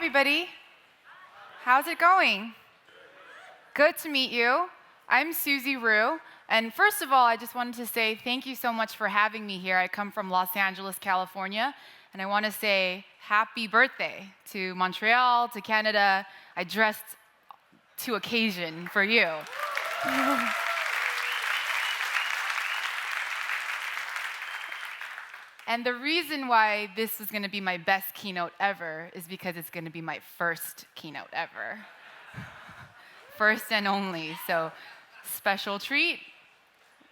everybody. How's it going? Good to meet you. I'm Suzy Ryoo. And first of all, I just wanted to say thank you so much for having me here. I come from Los Angeles, California, and I want to say happy birthday to Montreal, to Canada. I dressed to occasion for you. And the reason why this is going to be my best keynote ever is because it's going to be my first keynote ever. First and only. So, special treat.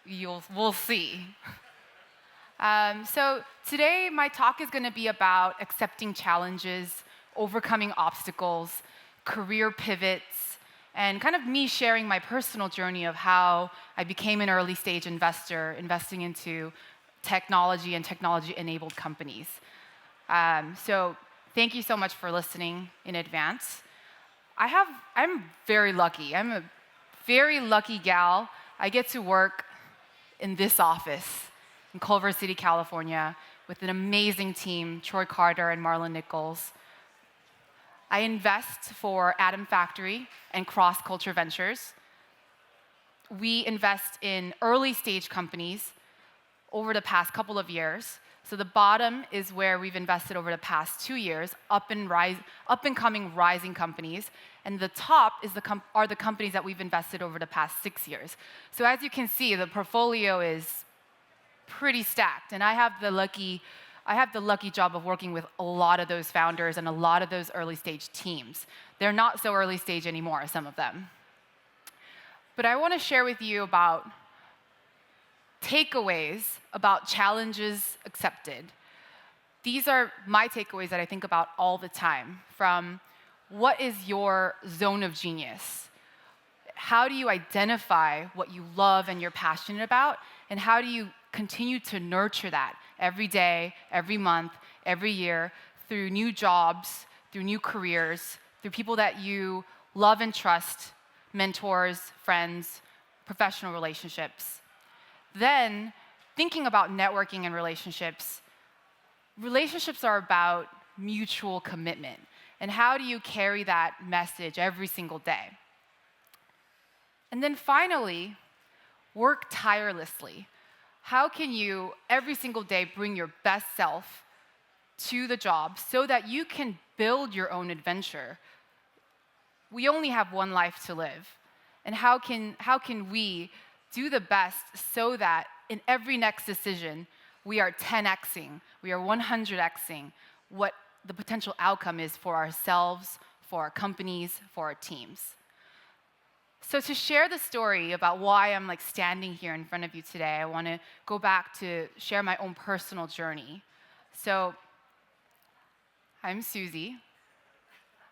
We'll see. So today my talk is going to be about accepting challenges, overcoming obstacles, career pivots, and kind of me sharing my personal journey of how I became an early stage investor, investing into technology and technology-enabled companies. So thank you so much for listening in advance. I'm very lucky. I'm a very lucky gal. I get to work in this office in Culver City, California, with an amazing team, Troy Carter and Marlon Nichols. I invest for Atom Factory and Cross Culture Ventures. We invest in early stage companies over the past couple of years. So the bottom is where we've invested over the past 2 years, up and coming rising companies, and the top are the companies that we've invested over the past 6 years. So as you can see, the portfolio is pretty stacked, and I have the lucky job of working with a lot of those founders and a lot of those early stage teams. They're not so early stage anymore, some of them. But I want to share with you about takeaways about challenges accepted. These are my takeaways that I think about all the time, from what is your zone of genius? How do you identify what you love and you're passionate about? And how do you continue to nurture that every day, every month, every year, through new jobs, through new careers, through people that you love and trust, mentors, friends, professional relationships? Then, thinking about networking and relationships are about mutual commitment. And how do you carry that message every single day? And then finally, work tirelessly. How can you, every single day, bring your best self to the job so that you can build your own adventure? We only have one life to live. And how can we do the best so that in every next decision, we are 10xing, we are 100xing what the potential outcome is for ourselves, for our companies, for our teams. So to share the story about why I'm standing here in front of you today, I want to go back to share my own personal journey. So I'm Suzy.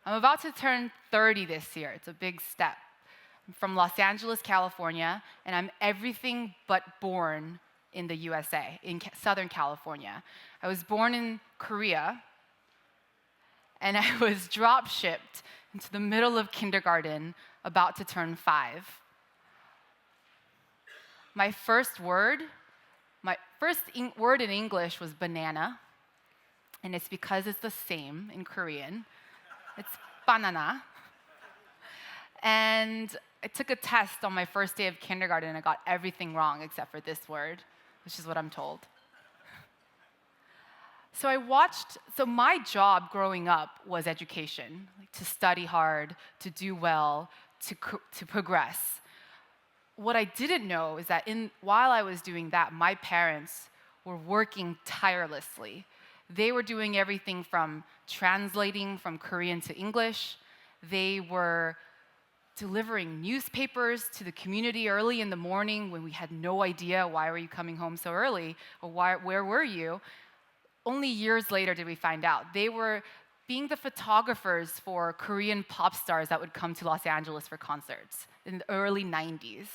I'm about to turn 30 this year. It's a big step. I'm from Los Angeles, California, and I'm everything but born in the USA, in Southern California. I was born in Korea, and I was drop-shipped into the middle of kindergarten, about to turn 5. My first word in English was banana, and it's because it's the same in Korean. It's banana. And I took a test on my first day of kindergarten, and I got everything wrong except for this word, which is what I'm told. So my job growing up was education, to study hard, to do well, to progress. What I didn't know is that while I was doing that, my parents were working tirelessly. They were doing everything from translating from Korean to English. They were delivering newspapers to the community early in the morning when we had no idea why were you coming home so early, or where were you. Only years later did we find out. They were being the photographers for Korean pop stars that would come to Los Angeles for concerts in the early 90s.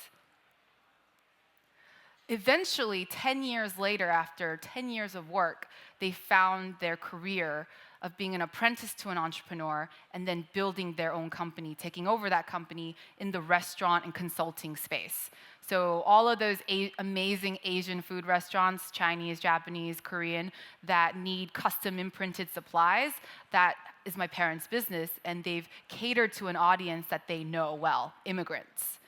Eventually, 10 years later, after 10 years of work, they found their career of being an apprentice to an entrepreneur and then building their own company, taking over that company in the restaurant and consulting space. So all of those amazing Asian food restaurants, Chinese, Japanese, Korean, that need custom imprinted supplies, that is my parents' business, and they've catered to an audience that they know well, immigrants.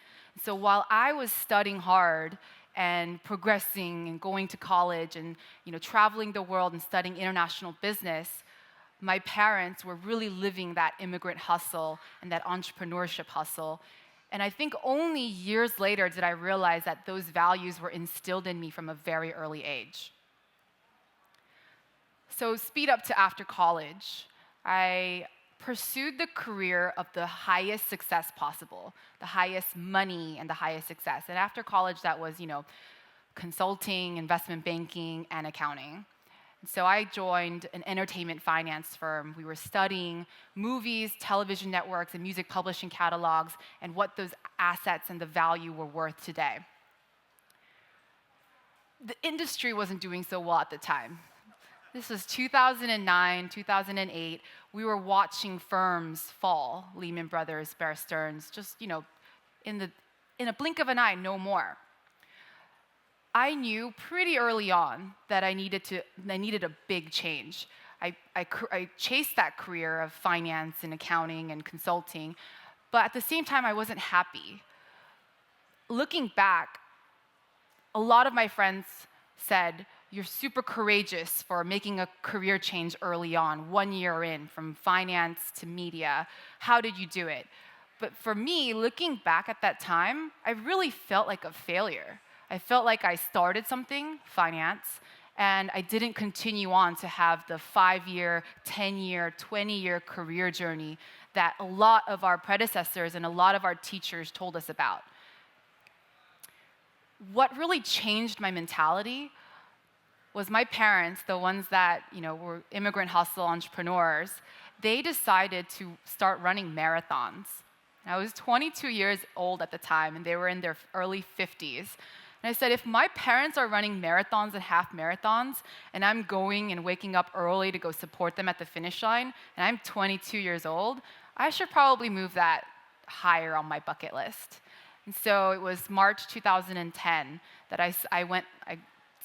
So while I was studying hard and progressing and going to college and traveling the world and studying international business, my parents were really living that immigrant hustle and that entrepreneurship hustle. And I think only years later did I realize that those values were instilled in me from a very early age. So speed up to after college. I pursued the career of the highest success possible, the highest money and the highest success. And after college, that was, consulting, investment banking, and accounting. So I joined an entertainment finance firm. We were studying movies, television networks, and music publishing catalogs, and what those assets and the value were worth today. The industry wasn't doing so well at the time. This was 2009, 2008. We were watching firms fall, Lehman Brothers, Bear Stearns, just, in a blink of an eye, no more. I knew pretty early on that I needed a big change. I chased that career of finance and accounting and consulting, but at the same time, I wasn't happy. Looking back, a lot of my friends said, "You're super courageous for making a career change early on, 1 year in, from finance to media. How did you do it?" But for me, looking back at that time, I really felt like a failure. I felt like I started something, finance, and I didn't continue on to have the 5-year, 10-year, 20-year career journey that a lot of our predecessors and a lot of our teachers told us about. What really changed my mentality was my parents, the ones that were immigrant hustle entrepreneurs. They decided to start running marathons. I was 22 years old at the time, and they were in their early 50s. And I said, if my parents are running marathons and half marathons, and I'm going and waking up early to go support them at the finish line, and I'm 22 years old, I should probably move that higher on my bucket list. And so it was March 2010 that I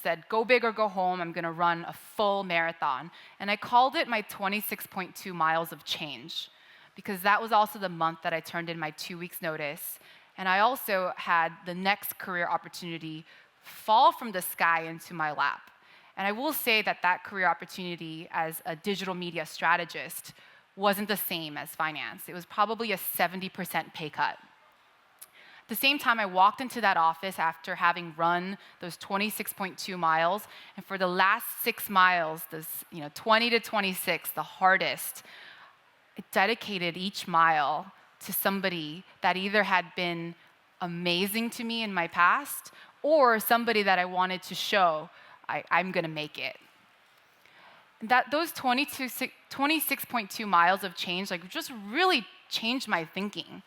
said, go big or go home, I'm gonna run a full marathon. And I called it my 26.2 miles of change, because that was also the month that I turned in my 2 weeks notice. And I also had the next career opportunity fall from the sky into my lap. And I will say that that career opportunity as a digital media strategist wasn't the same as finance. It was probably a 70% pay cut. At the same time, I walked into that office after having run those 26.2 miles, and for the last 6 miles, this 20 to 26, the hardest, I dedicated each mile to somebody that either had been amazing to me in my past or somebody that I wanted to show I'm going to make it. That those 26.2 miles of change just really changed my thinking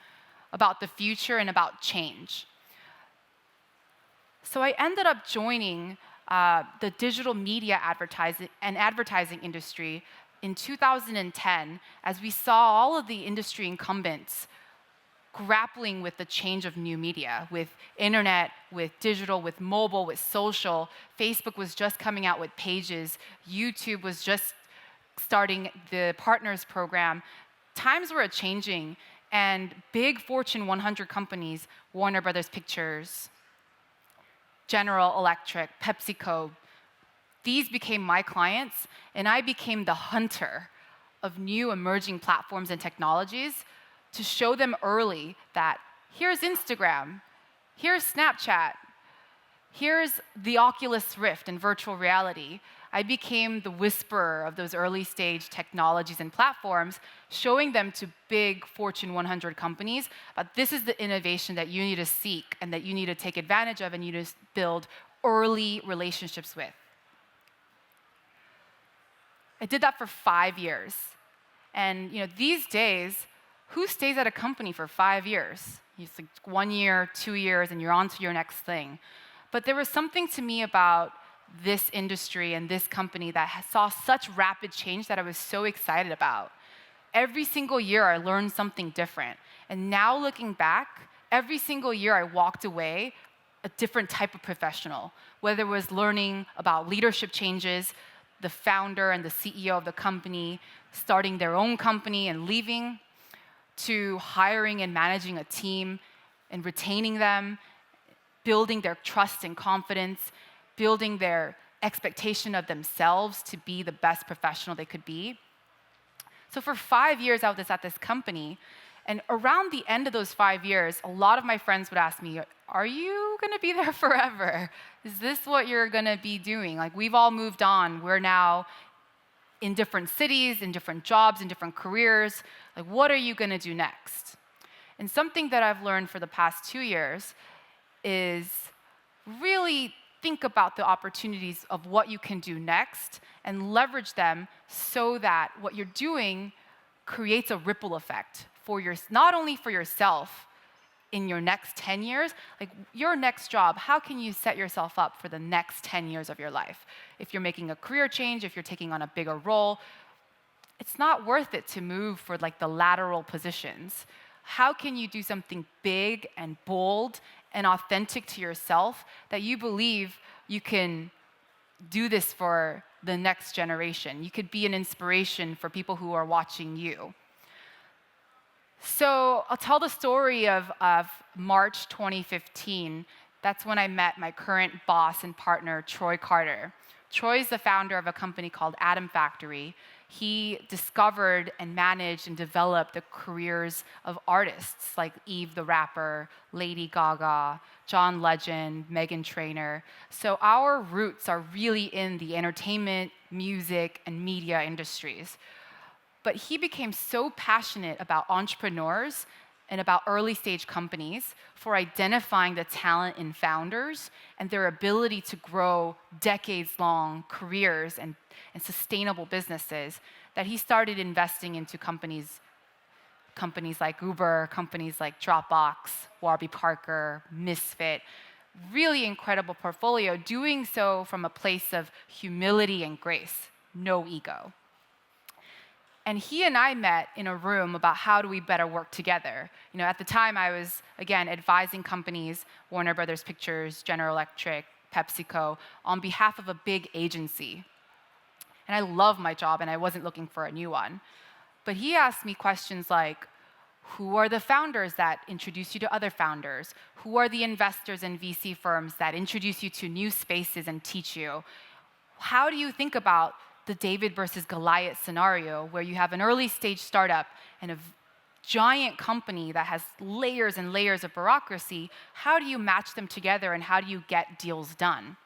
about the future and about change. So I ended up joining the digital media advertising industry in 2010, as we saw all of the industry incumbents grappling with the change of new media, with internet, with digital, with mobile, with social. Facebook was just coming out with Pages. YouTube was just starting the Partners program. Times were changing, and big Fortune 100 companies, Warner Brothers Pictures, General Electric, PepsiCo, these became my clients, and I became the hunter of new emerging platforms and technologies to show them early that here's Instagram, here's Snapchat, here's the Oculus Rift and virtual reality. I became the whisperer of those early stage technologies and platforms, showing them to big Fortune 100 companies, but this is the innovation that you need to seek and that you need to take advantage of and you need to build early relationships with. I did that for 5 years. And these days, who stays at a company for 5 years? It's like 1 year, 2 years, and you're on to your next thing. But there was something to me about this industry and this company that saw such rapid change that I was so excited about. Every single year, I learned something different. And now looking back, every single year I walked away a different type of professional, whether it was learning about leadership changes, the founder and the CEO of the company, starting their own company and leaving, to hiring and managing a team and retaining them, building their trust and confidence, building their expectation of themselves to be the best professional they could be. So for 5 years, I was at this company, and around the end of those 5 years, a lot of my friends would ask me, are you gonna be there forever? Is this what you're gonna be doing? Like, we've all moved on. We're now in different cities, in different jobs, in different careers. Like, what are you gonna do next? And something that I've learned for the past 2 years is really think about the opportunities of what you can do next and leverage them so that what you're doing creates a ripple effect for not only for yourself in your next 10 years, like your next job, how can you set yourself up for the next 10 years of your life? If you're making a career change, if you're taking on a bigger role, it's not worth it to move for like the lateral positions. How can you do something big and bold and authentic to yourself that you believe you can do this for the next generation? You could be an inspiration for people who are watching you. So I'll tell the story of March 2015. That's when I met my current boss and partner, Troy Carter. Troy is the founder of a company called Atom Factory. He discovered and managed and developed the careers of artists like Eve the rapper, Lady Gaga, John Legend, Meghan Trainor. So our roots are really in the entertainment, music, and media industries. But he became so passionate about entrepreneurs and about early stage companies for identifying the talent in founders and their ability to grow decades-long careers and sustainable businesses, that he started investing into companies like Uber, companies like Dropbox, Warby Parker, Misfit. Really incredible portfolio, doing so from a place of humility and grace, no ego. And he and I met in a room about how do we better work together. You know, at the time I was, again, advising companies, Warner Brothers Pictures, General Electric, PepsiCo, on behalf of a big agency. And I love my job and I wasn't looking for a new one. But he asked me questions like, who are the founders that introduce you to other founders? Who are the investors and VC firms that introduce you to new spaces and teach you? How do you think about the David versus Goliath scenario where you have an early stage startup and a giant company that has layers and layers of bureaucracy? How do you match them together and how do you get deals done?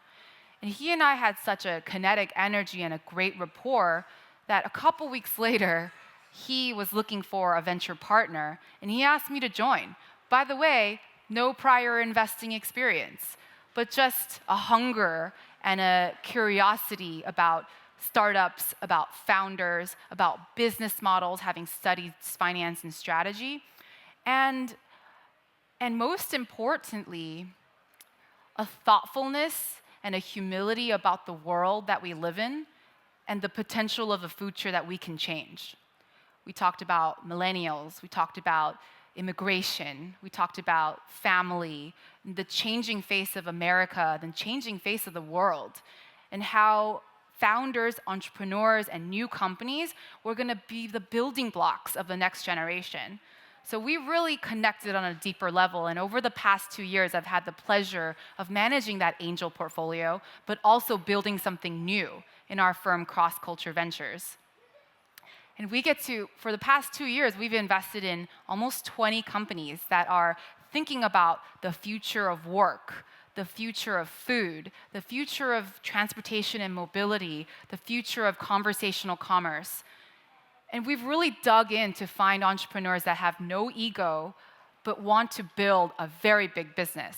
And he and I had such a kinetic energy and a great rapport that a couple weeks later, he was looking for a venture partner and he asked me to join. By the way, no prior investing experience, but just a hunger and a curiosity about startups, about founders, about business models, having studied finance and strategy, and most importantly, a thoughtfulness and a humility about the world that we live in and the potential of a future that we can change. We talked about millennials, we talked about immigration, we talked about family, the changing face of America, the changing face of the world, and how founders, entrepreneurs, and new companies were going to be the building blocks of the next generation. So we really connected on a deeper level, and over the past 2 years, I've had the pleasure of managing that angel portfolio, but also building something new in our firm, Cross Culture Ventures. And for the past 2 years, we've invested in almost 20 companies that are thinking about the future of work, the future of food, the future of transportation and mobility, the future of conversational commerce. And we've really dug in to find entrepreneurs that have no ego, but want to build a very big business.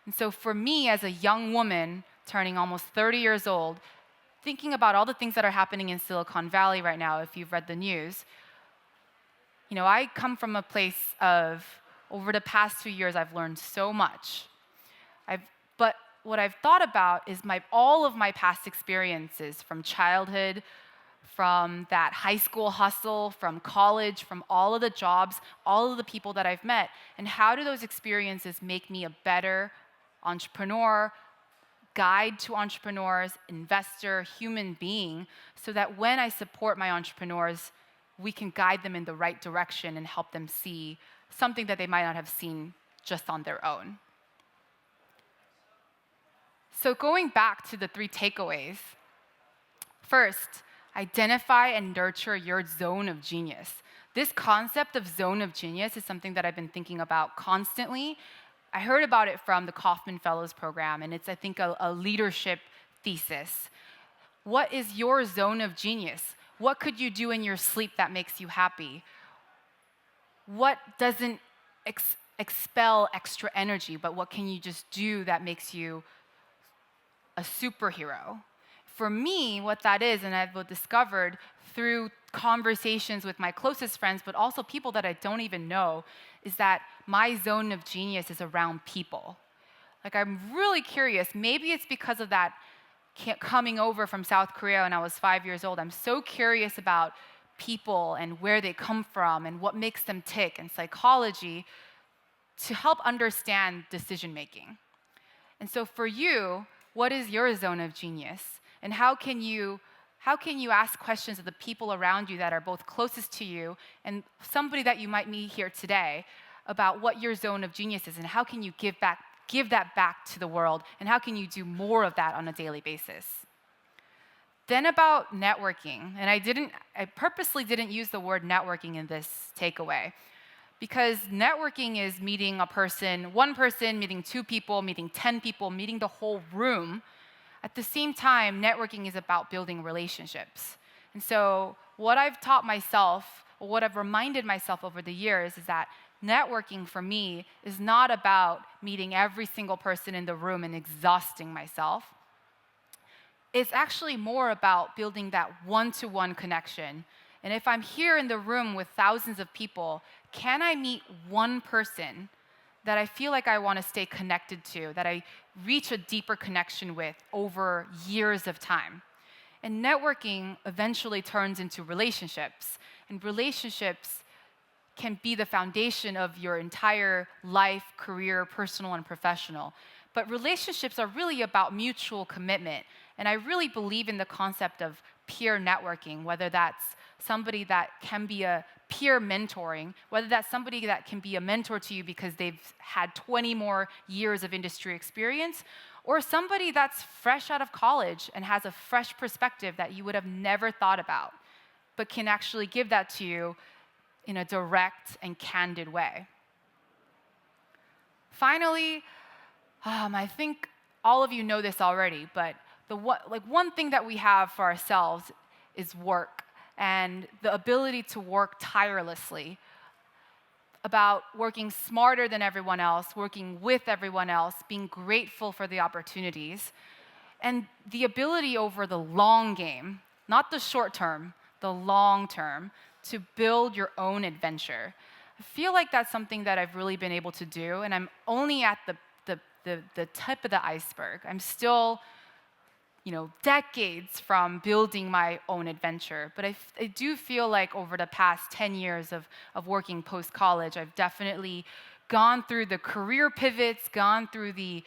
And so for me, as a young woman, turning almost 30 years old, thinking about all the things that are happening in Silicon Valley right now, if you've read the news, you know, I come from a place of, over the past 2 years, I've learned so much. But what I've thought about is all of my past experiences from childhood, from that high school hustle, from college, from all of the jobs, all of the people that I've met, and how do those experiences make me a better entrepreneur, guide to entrepreneurs, investor, human being, so that when I support my entrepreneurs we can guide them in the right direction and help them see something that they might not have seen just on their own. So going back to the 3 takeaways, first, identify and nurture your zone of genius. This concept of zone of genius is something that I've been thinking about constantly. I heard about it from the Kauffman Fellows program, and it's, I think, a leadership thesis. What is your zone of genius? What could you do in your sleep that makes you happy? What doesn't expel extra energy, but what can you just do that makes you a superhero? For me, what that is, and I've discovered through conversations with my closest friends, but also people that I don't even know, is that my zone of genius is around people. Like, I'm really curious. Maybe it's because of that coming over from South Korea when I was 5 years old. I'm so curious about people and where they come from and what makes them tick and psychology to help understand decision making. And so for you, what is your zone of genius? And how can you ask questions of the people around you that are both closest to you and somebody that you might meet here today about what your zone of genius is, and how can you give that back to the world, and how can you do more of that on a daily basis? Then about networking, and I purposely didn't use the word networking in this takeaway, because networking is meeting one person, meeting 2 people, meeting 10 people, meeting the whole room. At the same time, networking is about building relationships. And so what I've taught myself, or what I've reminded myself over the years, is that networking for me is not about meeting every single person in the room and exhausting myself. It's actually more about building that one-to-one connection. And if I'm here in the room with thousands of people, can I meet one person that I feel like I want to stay connected to, that I reach a deeper connection with over years of time? And networking eventually turns into relationships. And relationships can be the foundation of your entire life, career, personal and professional. But relationships are really about mutual commitment. And I really believe in the concept of peer networking, whether that's somebody that can be a peer mentoring, whether that's somebody that can be a mentor to you because they've had 20 more years of industry experience, or somebody that's fresh out of college and has a fresh perspective that you would have never thought about, but can actually give that to you in a direct and candid way. Finally, I think all of you know this already, but one thing that we have for ourselves is work, and the ability to work tirelessly, about working smarter than everyone else, working with everyone else, being grateful for the opportunities, and the ability over the long game, not the short term, the long term, to build your own adventure. I feel like that's something that I've really been able to do, and I'm only at the tip of the iceberg. I'm still decades from building my own adventure. But I do feel like over the past 10 years of working post-college, I've definitely gone through the career pivots, gone through the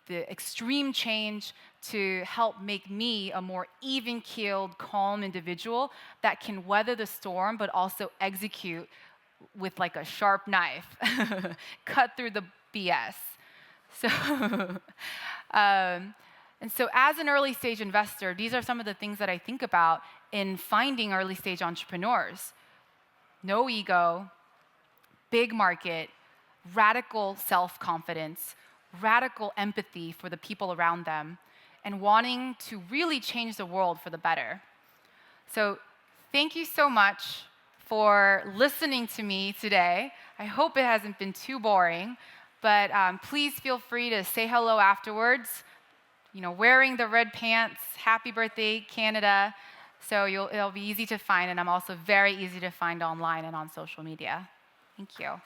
extreme change to help make me a more even-keeled, calm individual that can weather the storm, but also execute with like a sharp knife, cut through the BS. So, and so as an early stage investor, these are some of the things that I think about in finding early stage entrepreneurs. No ego, big market, radical self-confidence, radical empathy for the people around them, and wanting to really change the world for the better. So thank you so much for listening to me today. I hope it hasn't been too boring, but please feel free to say hello afterwards. Wearing the red pants, happy birthday, Canada. So it'll be easy to find, and I'm also very easy to find online and on social media. Thank you.